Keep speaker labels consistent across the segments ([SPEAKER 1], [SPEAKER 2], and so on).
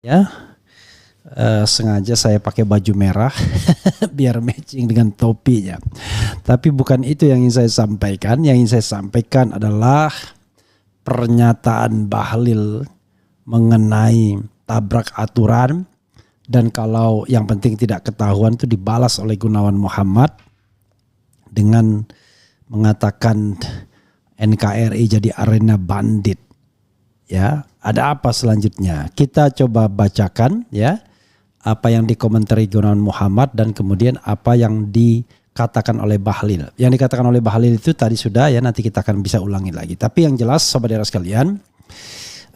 [SPEAKER 1] Ya, sengaja saya pakai baju merah biar matching dengan topinya. Tapi bukan itu yang ingin saya sampaikan. Yang ingin saya sampaikan adalah pernyataan Bahlil mengenai tabrak aturan, dan kalau yang penting tidak ketahuan itu dibalas oleh Gunawan Muhammad dengan mengatakan NKRI jadi arena bandit. Ya, ada apa selanjutnya? Kita coba bacakan ya apa yang dikomentari Gunawan Muhammad dan kemudian apa yang dikatakan oleh Bahlil. Yang dikatakan oleh Bahlil itu tadi sudah ya, nanti kita akan bisa ulangi lagi. Tapi yang jelas sobat daerah sekalian,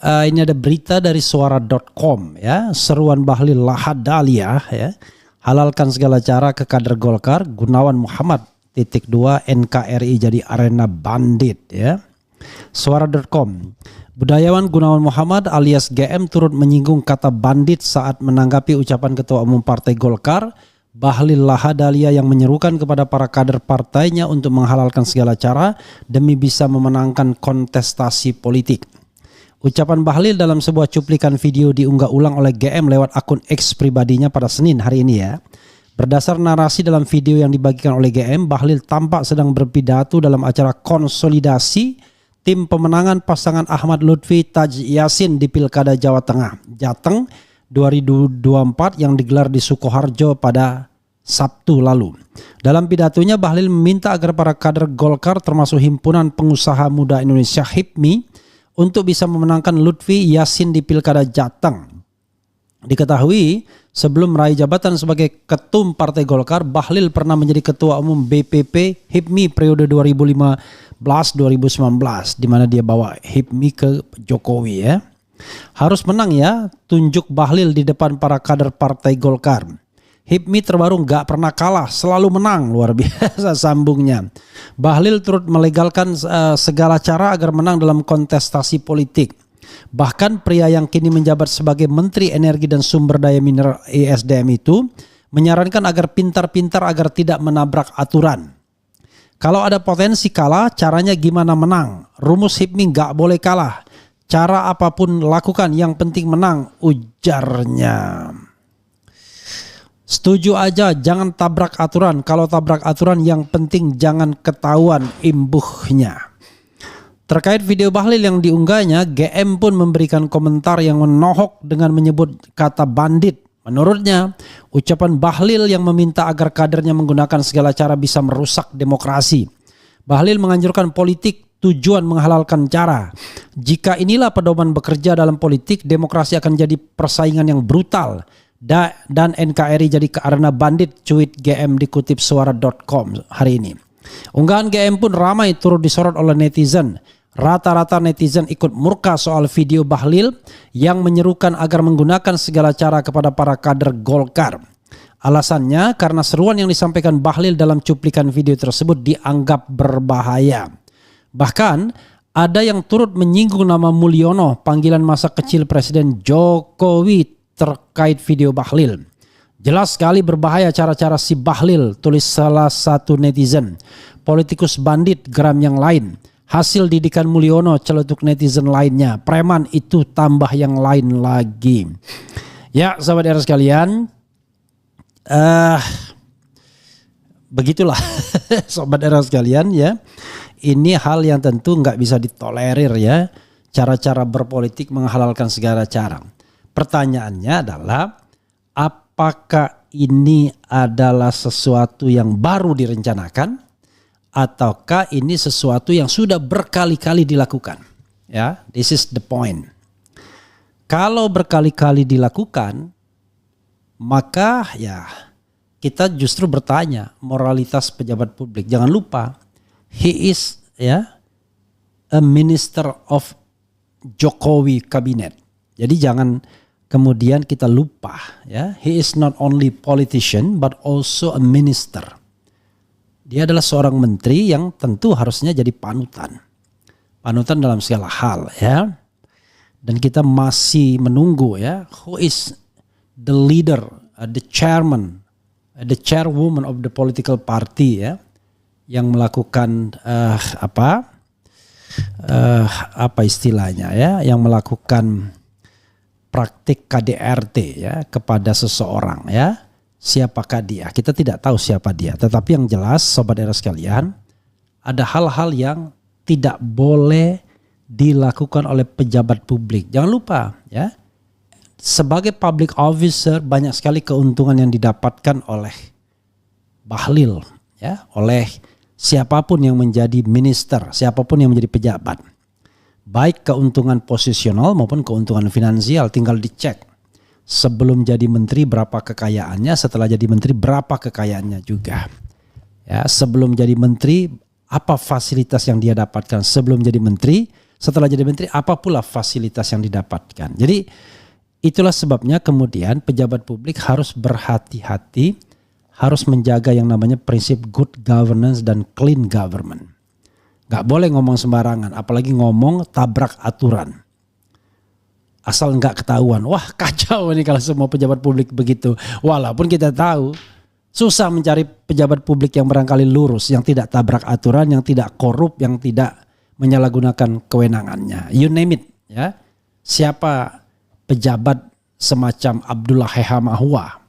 [SPEAKER 1] ini ada berita dari suara.com ya, seruan Bahlil Lahadalia ya, halalkan segala cara ke kader Golkar, Gunawan Muhammad .2 NKRI jadi arena bandit ya. Suara.com, budayawan Gunawan Muhammad alias GM turut menyinggung kata bandit saat menanggapi ucapan Ketua Umum Partai Golkar Bahlil Lahadalia yang menyerukan kepada para kader partainya untuk menghalalkan segala cara demi bisa memenangkan kontestasi politik. Ucapan Bahlil dalam sebuah cuplikan video diunggah ulang oleh GM lewat akun X pribadinya pada Senin hari ini ya. Berdasar narasi dalam video yang dibagikan oleh GM, Bahlil tampak sedang berpidato dalam acara konsolidasi tim pemenangan pasangan Ahmad Lutfi Taj Yasin di Pilkada Jawa Tengah, Jateng 2024 yang digelar di Sukoharjo pada Sabtu lalu. Dalam pidatonya Bahlil meminta agar para kader Golkar termasuk Himpunan Pengusaha Muda Indonesia HIPMI untuk bisa memenangkan Lutfi Yasin di Pilkada Jateng. Diketahui sebelum meraih jabatan sebagai ketum Partai Golkar, Bahlil pernah menjadi Ketua Umum BPP HIPMI periode 2015-2019 di mana dia bawa HIPMI ke Jokowi ya. Harus menang ya, tunjuk Bahlil di depan para kader Partai Golkar. HIPMI terbaru nggak pernah kalah, selalu menang, luar biasa sambungnya. Bahlil turut melegalkan segala cara agar menang dalam kontestasi politik. Bahkan pria yang kini menjabat sebagai Menteri Energi dan Sumber Daya Mineral ESDM itu menyarankan agar pintar-pintar agar tidak menabrak aturan. Kalau ada potensi kalah, caranya gimana menang? Rumus HIPMI nggak boleh kalah. Cara apapun lakukan, yang penting menang, ujarnya. Setuju aja, jangan tabrak aturan. Kalau tabrak aturan yang penting jangan ketahuan imbuhnya. Terkait video Bahlil yang diunggahnya, GM pun memberikan komentar yang menohok dengan menyebut kata bandit. Menurutnya, ucapan Bahlil yang meminta agar kadernya menggunakan segala cara bisa merusak demokrasi. Bahlil menganjurkan politik tujuan menghalalkan cara. Jika inilah pedoman bekerja dalam politik, demokrasi akan jadi persaingan yang brutal. Dan NKRI jadi ke arena bandit, cuit GM dikutip suara.com hari ini. Unggahan GM pun ramai turut disorot oleh netizen. Rata-rata netizen ikut murka soal video Bahlil yang menyerukan agar menggunakan segala cara kepada para kader Golkar. Alasannya karena seruan yang disampaikan Bahlil dalam cuplikan video tersebut dianggap berbahaya. Bahkan ada yang turut menyinggung nama Mulyono, panggilan masa kecil Presiden Jokowi, terkait video Bahlil. Jelas sekali berbahaya cara-cara si Bahlil, tulis salah satu netizen. Politikus bandit, geram yang lain. Hasil didikan Mulyono, celetuk netizen lainnya. Preman itu tambah yang lain lagi. Ya sahabat daerah sekalian, begitulah sobat daerah sekalian ya. Ini hal yang tentu nggak bisa ditolerir ya. Cara-cara berpolitik menghalalkan segala cara. Pertanyaannya adalah, apakah ini adalah sesuatu yang baru direncanakan ataukah ini sesuatu yang sudah berkali-kali dilakukan? Ya, this is the point. Kalau berkali-kali dilakukan, maka ya kita justru bertanya moralitas pejabat publik. Jangan lupa, he is ya a minister of Jokowi cabinet. Jadi jangan kemudian kita lupa ya, he is not only politician but also a minister. Dia adalah seorang menteri yang tentu harusnya jadi panutan. Panutan dalam segala hal ya. Dan kita masih menunggu ya, who is the leader, the chairman, the chairwoman of the political party ya, yang melakukan apa istilahnya ya, yang melakukan praktik KDRT ya kepada seseorang ya. Siapakah dia? Kita tidak tahu siapa dia. Tetapi yang jelas sobat era sekalian, ada hal-hal yang tidak boleh dilakukan oleh pejabat publik. Jangan lupa ya, sebagai public officer banyak sekali keuntungan yang didapatkan oleh Bahlil ya, oleh siapapun yang menjadi minister, siapapun yang menjadi pejabat. Baik keuntungan posisional maupun keuntungan finansial, tinggal dicek. Sebelum jadi menteri berapa kekayaannya, setelah jadi menteri berapa kekayaannya juga. Ya, sebelum jadi menteri apa fasilitas yang dia dapatkan, sebelum jadi menteri, setelah jadi menteri apa pula fasilitas yang didapatkan. Jadi itulah sebabnya kemudian pejabat publik harus berhati-hati, harus menjaga yang namanya prinsip good governance dan clean government. Gak boleh ngomong sembarangan, apalagi ngomong tabrak aturan. Asal nggak ketahuan, wah kacau ini kalau semua pejabat publik begitu. Walaupun kita tahu susah mencari pejabat publik yang barangkali lurus, yang tidak tabrak aturan, yang tidak korup, yang tidak menyalahgunakan kewenangannya. You name it ya. Siapa pejabat semacam Abdullah Heha Mahua,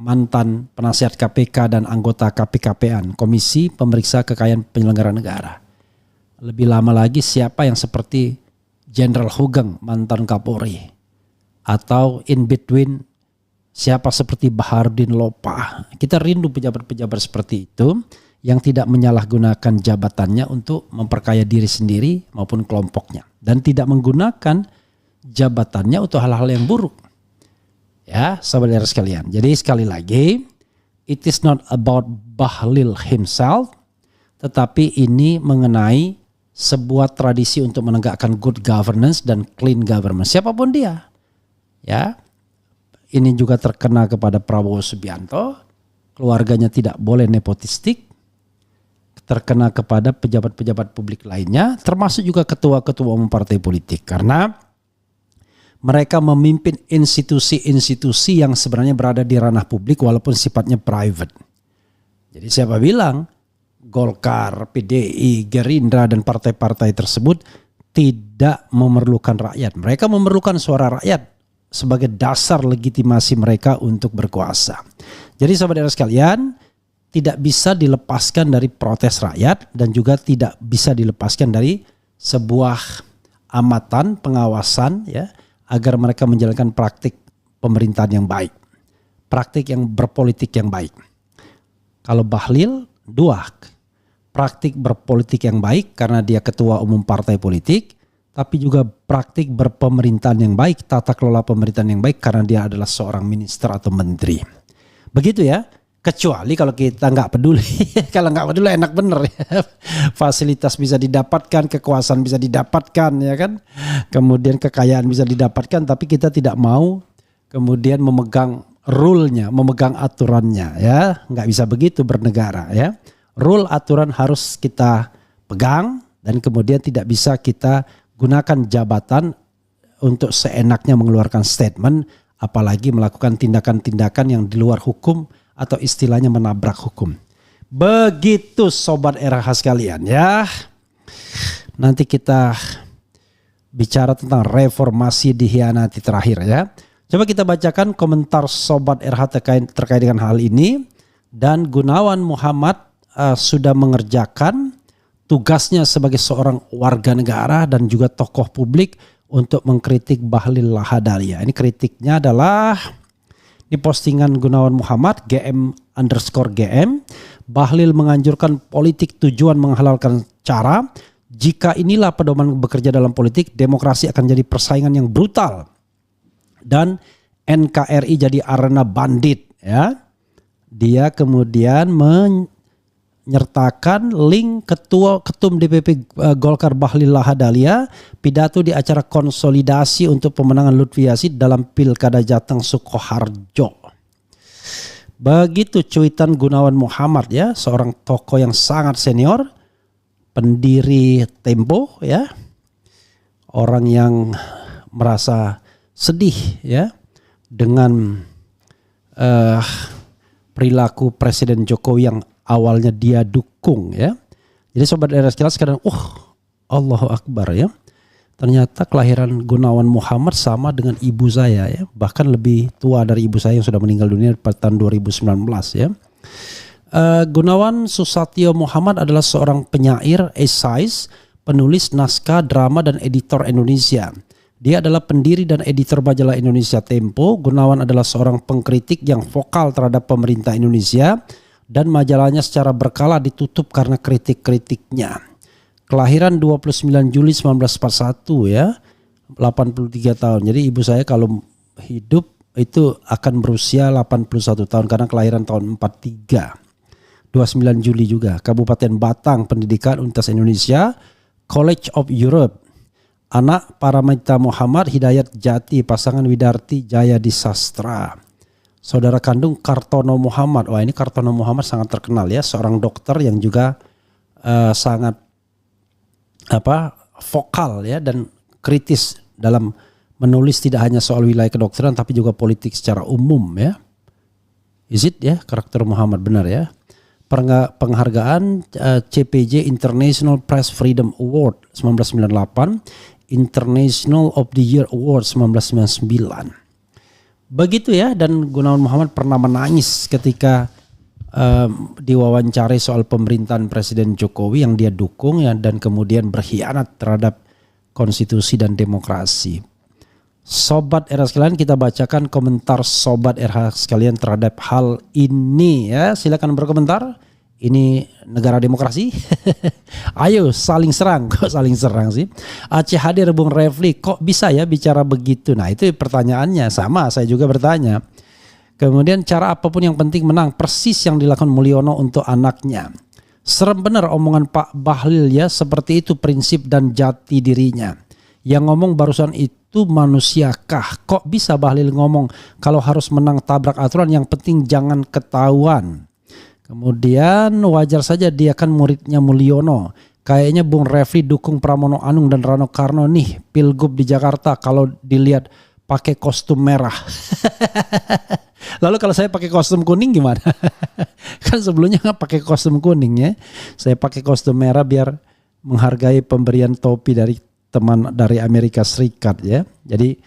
[SPEAKER 1] mantan penasihat KPK dan anggota KPKPan, Komisi Pemeriksa Kekayaan Penyelenggara Negara. Lebih lama lagi siapa yang seperti Jenderal Hugeng, mantan Kapolri, atau in between siapa seperti Baharudin Lopa. Kita rindu pejabat-pejabat seperti itu yang tidak menyalahgunakan jabatannya untuk memperkaya diri sendiri maupun kelompoknya, dan tidak menggunakan jabatannya untuk hal-hal yang buruk. Ya, saudara sekalian. Jadi sekali lagi, it is not about Bahlil himself, tetapi ini mengenai sebuah tradisi untuk menegakkan good governance dan clean governance. Siapapun dia. Ya. Ini juga terkena kepada Prabowo Subianto. Keluarganya tidak boleh nepotistik. Terkena kepada pejabat-pejabat publik lainnya, termasuk juga ketua-ketua umum partai politik. Karena mereka memimpin institusi-institusi yang sebenarnya berada di ranah publik walaupun sifatnya private. Jadi siapa bilang Golkar, PDI, Gerindra dan partai-partai tersebut tidak memerlukan rakyat. Mereka memerlukan suara rakyat sebagai dasar legitimasi mereka untuk berkuasa. Jadi saudara sekalian, tidak bisa dilepaskan dari protes rakyat dan juga tidak bisa dilepaskan dari sebuah amatan, pengawasan ya, agar mereka menjalankan praktik pemerintahan yang baik. Praktik yang berpolitik yang baik. Kalau Bahlil, dua. Praktik berpolitik yang baik karena dia ketua umum partai politik, tapi juga praktik berpemerintahan yang baik, tata kelola pemerintahan yang baik karena dia adalah seorang minister atau menteri. Begitu ya, kecuali kalau kita nggak peduli. Kalau nggak peduli enak bener ya. Fasilitas bisa didapatkan, kekuasaan bisa didapatkan ya kan. Kemudian kekayaan bisa didapatkan, tapi kita tidak mau kemudian memegang rule-nya, memegang aturannya ya. Nggak bisa begitu bernegara ya. Rule aturan harus kita pegang dan kemudian tidak bisa kita gunakan jabatan untuk seenaknya mengeluarkan statement, apalagi melakukan tindakan-tindakan yang di luar hukum atau istilahnya menabrak hukum. Begitu sobat RH sekalian ya. Nanti kita bicara tentang reformasi dikhianati terakhir ya. Coba kita bacakan komentar sobat RH terkait dengan hal ini. Dan Gunawan Muhammad sudah mengerjakan tugasnya sebagai seorang warga negara dan juga tokoh publik untuk mengkritik Bahlil Lahadalia. Ini kritiknya adalah di postingan Gunawan Muhammad GM_GM. Bahlil menganjurkan politik tujuan menghalalkan cara. Jika inilah pedoman bekerja dalam politik, demokrasi akan jadi persaingan yang brutal dan NKRI jadi arena bandit ya. Dia kemudian menyertakan link ketum DPP Golkar Bahlil Lahadalia pidato di acara konsolidasi untuk pemenangan Lutfi Yassin dalam Pilkada Jateng Sukoharjo. Begitu cuitan Gunawan Muhammad ya, seorang tokoh yang sangat senior, pendiri Tempo ya. Orang yang merasa sedih ya dengan perilaku Presiden Jokowi yang awalnya dia dukung ya. Jadi sobat daerah sekalian sekarang Allahu Akbar ya. Ternyata kelahiran Gunawan Muhammad sama dengan ibu saya ya, bahkan lebih tua dari ibu saya yang sudah meninggal dunia pada tahun 2019 ya. Gunawan Susatyo Muhammad adalah seorang penyair, esais, penulis naskah, drama, dan editor Indonesia. Dia adalah pendiri dan editor majalah Indonesia Tempo. Gunawan adalah seorang pengkritik yang vokal terhadap pemerintah Indonesia dan majalahnya secara berkala ditutup karena kritik-kritiknya. Kelahiran 29 Juli 1941 ya, 83 tahun. Jadi ibu saya kalau hidup itu akan berusia 81 tahun karena kelahiran tahun 43. 29 Juli juga. Kabupaten Batang, Pendidikan Universitas Indonesia, College of Europe. Anak Paramita Muhammad Hidayat Jati, pasangan Widarti Jaya di Sastra. Saudara kandung Kartono Muhammad. Wah, ini Kartono Muhammad sangat terkenal ya, seorang dokter yang juga sangat vokal ya dan kritis dalam menulis tidak hanya soal wilayah kedokteran tapi juga politik secara umum ya. Is it ya, karakter Muhammad benar ya. Penghargaan CPJ International Press Freedom Award 1998, International of the Year Award 1999. Begitu ya, dan Gunawan Muhammad pernah menangis ketika diwawancarai soal pemerintahan Presiden Jokowi yang dia dukung ya, dan kemudian berkhianat terhadap konstitusi dan demokrasi. Sobat RH sekalian, kita bacakan komentar Sobat RH sekalian terhadap hal ini ya. Silakan berkomentar. Ini negara demokrasi. Ayo saling serang. Kok saling serang sih? Aceh hadir Bung Refli, kok bisa ya bicara begitu? Nah itu pertanyaannya, sama saya juga bertanya. Kemudian cara apapun yang penting menang, persis yang dilakukan Mulyono untuk anaknya. Serem benar omongan Pak Bahlil ya, seperti itu prinsip dan jati dirinya. Yang ngomong barusan itu manusiakah? Kok bisa Bahlil ngomong kalau harus menang tabrak aturan, yang penting jangan ketahuan. Kemudian wajar saja dia kan muridnya Mulyono. Kayaknya Bung Refli dukung Pramono Anung dan Rano Karno nih pilgub di Jakarta kalau dilihat pakai kostum merah. Lalu kalau saya pakai kostum kuning gimana? Kan sebelumnya nggak pakai kostum kuning ya. Saya pakai kostum merah biar menghargai pemberian topi dari teman dari Amerika Serikat ya. Jadi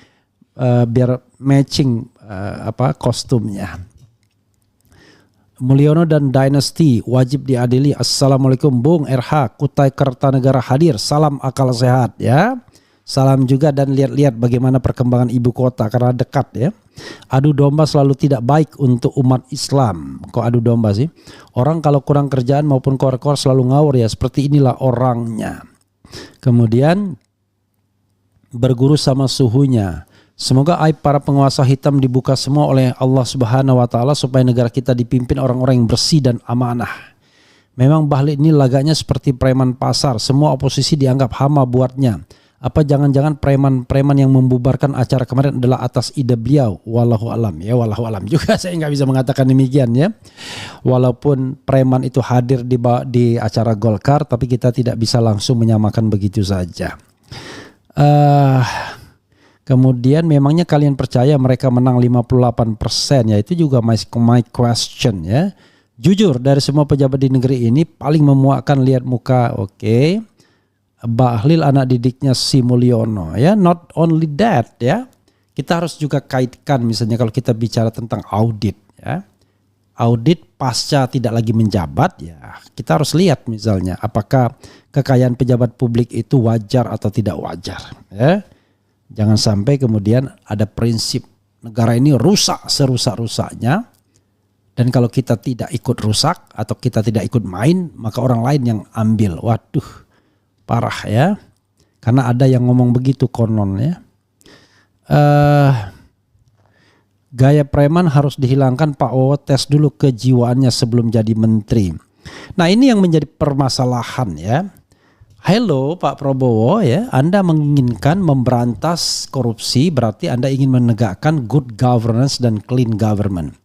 [SPEAKER 1] biar matching kostumnya. Mulyono dan Dynasty wajib diadili. Assalamualaikum Bung RH, Kutai Kertanegara hadir. Salam akal sehat ya. Salam juga dan lihat-lihat bagaimana perkembangan ibu kota karena dekat ya. Adu domba selalu tidak baik untuk umat Islam. Kok adu domba sih? Orang kalau kurang kerjaan maupun kor-kor selalu ngawur ya. Seperti inilah orangnya. Kemudian berguru sama suhunya. Semoga aib para penguasa hitam dibuka semua oleh Allah Subhanahu wa taala supaya negara kita dipimpin orang-orang yang bersih dan amanah. Memang Bahlil ini lagaknya seperti preman pasar. Semua oposisi dianggap hama buatnya. Apa jangan-jangan preman-preman yang membubarkan acara kemarin adalah atas ide beliau? Wallahu alam ya, wallahu alam juga saya nggak bisa mengatakan demikian ya. Walaupun preman itu hadir di acara Golkar, tapi kita tidak bisa langsung menyamakan begitu saja. Kemudian memangnya kalian percaya mereka menang 58%? Ya itu juga my question ya. Jujur dari semua pejabat di negeri ini paling memuakkan lihat muka Bahlil anak didiknya si Mulyono ya. Not only that ya, kita harus juga kaitkan misalnya kalau kita bicara tentang audit ya. Audit pasca tidak lagi menjabat ya, kita harus lihat misalnya apakah kekayaan pejabat publik itu wajar atau tidak wajar ya. Jangan sampai kemudian ada prinsip negara ini rusak serusak-rusaknya, dan kalau kita tidak ikut rusak atau kita tidak ikut main maka orang lain yang ambil. Waduh, parah ya. Karena ada yang ngomong begitu konon ya. Gaya preman harus dihilangkan Pak Owo, tes dulu kejiwaannya sebelum jadi menteri. Nah ini yang menjadi permasalahan ya. Halo Pak Prabowo ya, Anda menginginkan memberantas korupsi, berarti Anda ingin menegakkan good governance dan clean government.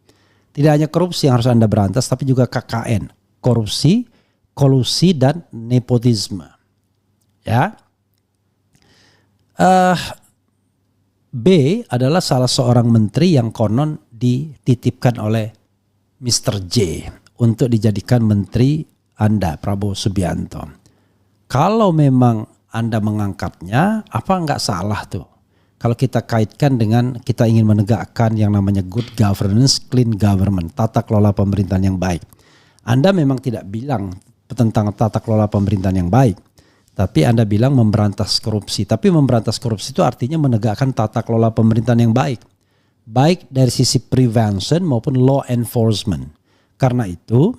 [SPEAKER 1] Tidak hanya korupsi yang harus Anda berantas, tapi juga KKN, korupsi, kolusi dan nepotisme. Ya, B adalah salah seorang menteri yang konon dititipkan oleh Mr. J untuk dijadikan menteri Anda, Prabowo Subianto. Kalau memang Anda mengangkatnya, apa nggak salah tuh? Kalau kita kaitkan dengan kita ingin menegakkan yang namanya good governance, clean government, tata kelola pemerintahan yang baik. Anda memang tidak bilang tentang tata kelola pemerintahan yang baik, tapi Anda bilang memberantas korupsi. Tapi memberantas korupsi itu artinya menegakkan tata kelola pemerintahan yang baik. Baik dari sisi prevention maupun law enforcement. Karena itu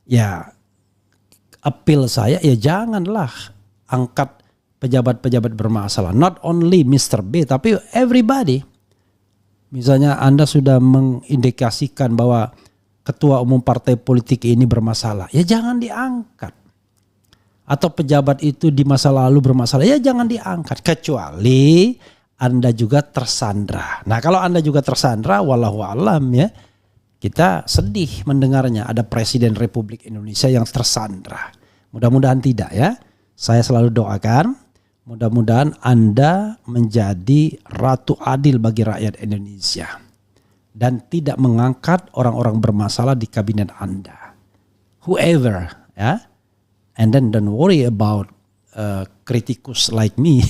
[SPEAKER 1] ya appeal saya ya janganlah angkat pejabat-pejabat bermasalah. Not only Mr. B tapi everybody. Misalnya Anda sudah mengindikasikan bahwa ketua umum partai politik ini bermasalah. Ya jangan diangkat. Atau pejabat itu di masa lalu bermasalah. Ya jangan diangkat. Kecuali Anda juga tersandra. Nah kalau Anda juga tersandra wallahu alam ya. Kita sedih mendengarnya ada Presiden Republik Indonesia yang tersandra. Mudah-mudahan tidak ya. Saya selalu doakan. Mudah-mudahan Anda menjadi ratu adil bagi rakyat Indonesia. Dan tidak mengangkat orang-orang bermasalah di kabinet Anda. Whoever ya. And then don't worry about kritikus like me.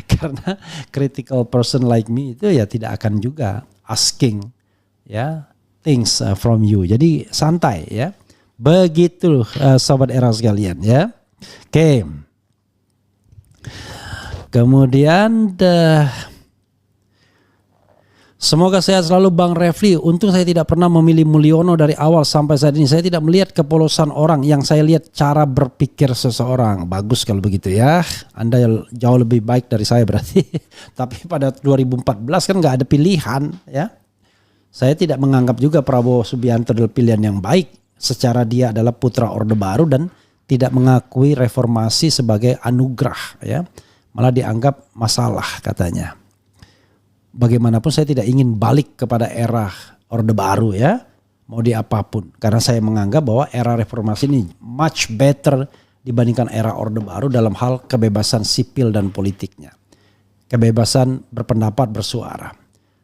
[SPEAKER 1] Karena critical person like me itu ya tidak akan juga asking ya things from you. Jadi santai ya. Begitu sobat era sekalian ya. Oke. Kemudian semoga sehat selalu Bang Refli. Untung saya tidak pernah memilih Mulyono dari awal sampai saat ini. Saya tidak melihat kepolosan orang, yang saya lihat cara berpikir seseorang. Bagus kalau begitu ya. Anda jauh lebih baik dari saya berarti. Tapi pada 2014 kan nggak ada pilihan ya. Saya tidak menganggap juga Prabowo Subianto adalah pilihan yang baik. Secara dia adalah putra Orde Baru dan tidak mengakui reformasi sebagai anugerah ya. Malah dianggap masalah katanya. Bagaimanapun saya tidak ingin balik kepada era Orde Baru ya. Mau di apapun. Karena saya menganggap bahwa era reformasi ini much better dibandingkan era Orde Baru dalam hal kebebasan sipil dan politiknya. Kebebasan berpendapat, bersuara.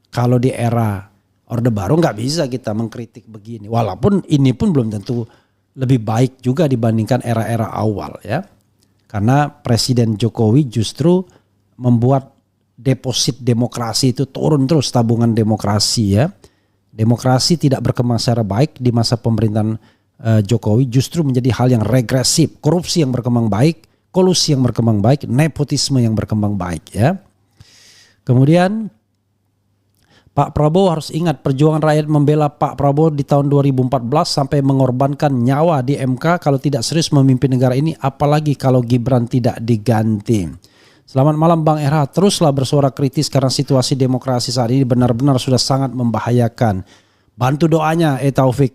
[SPEAKER 1] Kalau di era Orde Baru nggak bisa kita mengkritik begini. Walaupun ini pun belum tentu lebih baik juga dibandingkan era-era awal ya. Karena Presiden Jokowi justru membuat deposit demokrasi itu turun terus, tabungan demokrasi ya. Demokrasi tidak berkembang secara baik di masa pemerintahan Jokowi, justru menjadi hal yang regresif. Korupsi yang berkembang baik, kolusi yang berkembang baik, nepotisme yang berkembang baik ya. Kemudian Pak Prabowo harus ingat perjuangan rakyat membela Pak Prabowo di tahun 2014 sampai mengorbankan nyawa di MK kalau tidak serius memimpin negara ini, apalagi kalau Gibran tidak diganti. Selamat malam Bang Erha, teruslah bersuara kritis karena situasi demokrasi saat ini benar-benar sudah sangat membahayakan. Bantu doanya Taufik.